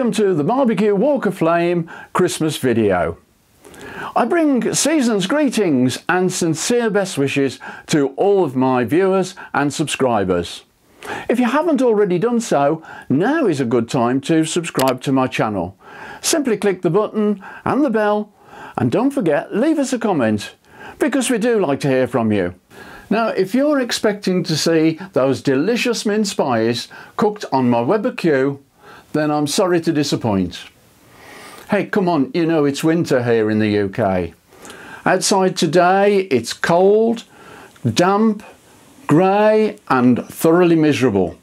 Welcome to the Barbecue Walk of Flame Christmas video. I bring season's greetings and sincere best wishes to all of my viewers and subscribers. If you haven't already done so, now is a good time to subscribe to my channel. Simply click the button and the bell, and don't forget, leave us a comment, because we do like to hear from you. Now, if you're expecting to see those delicious mince pies cooked on my Weber Q, then I'm sorry to disappoint. Hey, come on, you know it's winter here in the UK. Outside today it's cold, damp, grey and thoroughly miserable.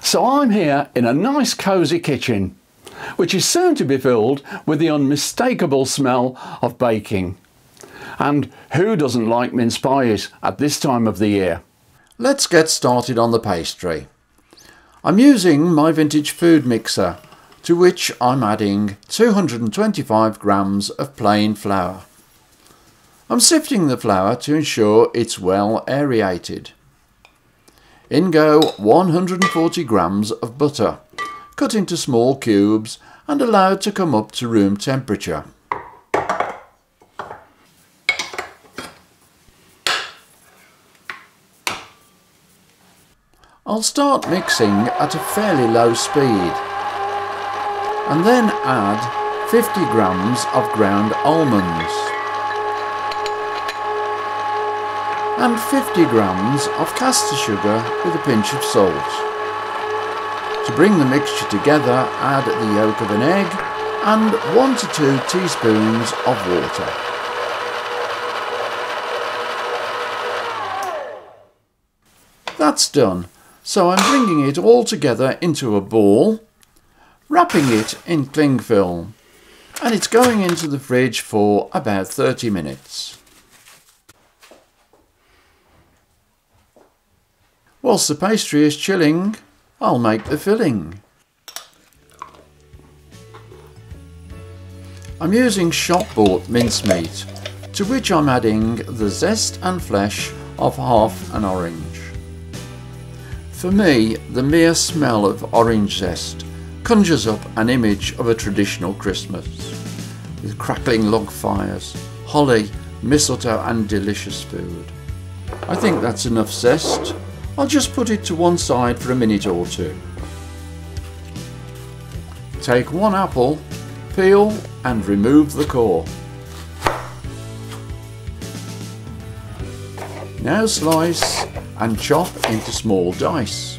So I'm here in a nice cosy kitchen, which is soon to be filled with the unmistakable smell of baking. And who doesn't like mince pies at this time of the year? Let's get started on the pastry. I'm using my vintage food mixer, to which I'm adding 225 grams of plain flour. I'm sifting the flour to ensure it's well aerated. In go 140 grams of butter, cut into small cubes and allowed to come up to room temperature. I'll start mixing at a fairly low speed and then add 50 grams of ground almonds and 50 grams of caster sugar with a pinch of salt. To bring the mixture together, add the yolk of an egg and 1 to 2 teaspoons of water. That's done. So I'm bringing it all together into a ball, wrapping it in cling film, and it's going into the fridge for about 30 minutes. Whilst the pastry is chilling, I'll make the filling. I'm using shop-bought mincemeat, to which I'm adding the zest and flesh of half an orange. For me, the mere smell of orange zest conjures up an image of a traditional Christmas, with crackling log fires, holly, mistletoe and delicious food. I think that's enough zest. I'll just put it to one side for a minute or two. Take one apple, peel and remove the core. Now slice and chop into small dice.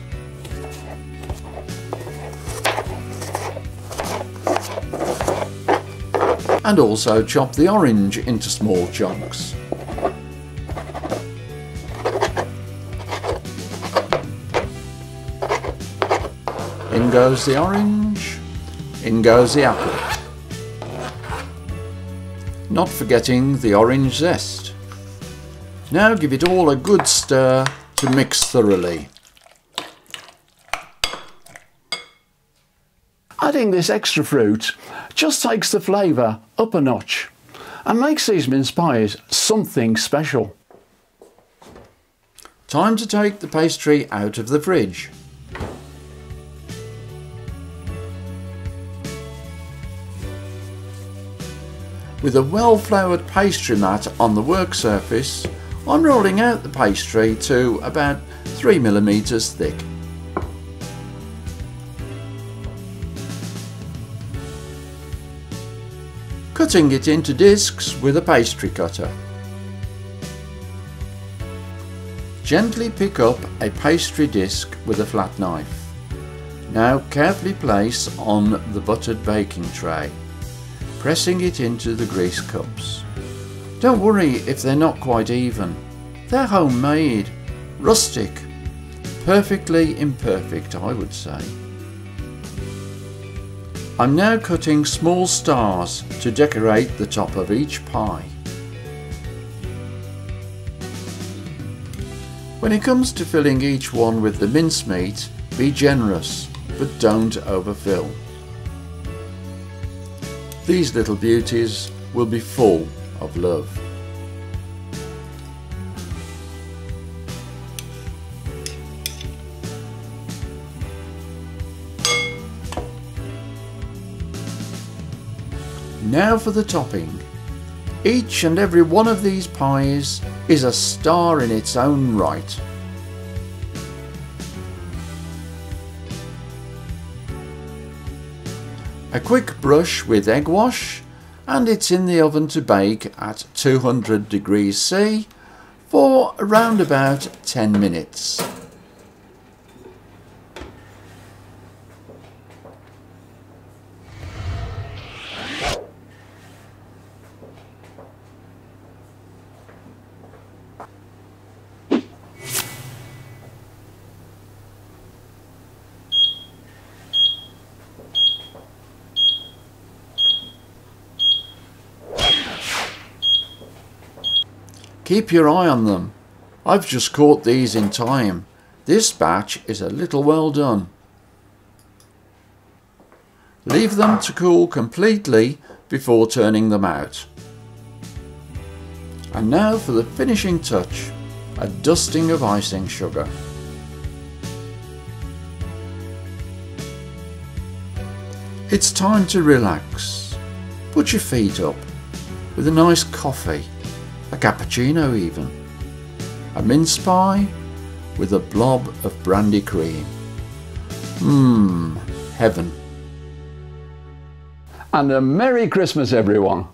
And also chop the orange into small chunks. In goes the orange, in goes the apple. Not forgetting the orange zest. Now give it all a good stir to mix thoroughly. Adding this extra fruit just takes the flavour up a notch and makes these mince pies something special. Time to take the pastry out of the fridge. With a well-floured pastry mat on the work surface, I'm rolling out the pastry to about 3 mm thick. Cutting it into discs with a pastry cutter. Gently pick up a pastry disc with a flat knife. Now carefully place on the buttered baking tray, pressing it into the grease cups. Don't worry if they're not quite even. They're homemade, rustic, perfectly imperfect, I would say. I'm now cutting small stars to decorate the top of each pie. When it comes to filling each one with the mincemeat, be generous, but don't overfill. These little beauties will be full of love. Now for the topping. Each and every one of these pies is a star in its own right. A quick brush with egg wash and it's in the oven to bake at 200 degrees C for around about 10 minutes. Keep your eye on them. I've just caught these in time. This batch is a little well done. Leave them to cool completely before turning them out. And now for the finishing touch, a dusting of icing sugar. It's time to relax. Put your feet up with a nice coffee. A cappuccino even. A mince pie with a blob of brandy cream. Heaven. And a Merry Christmas everyone.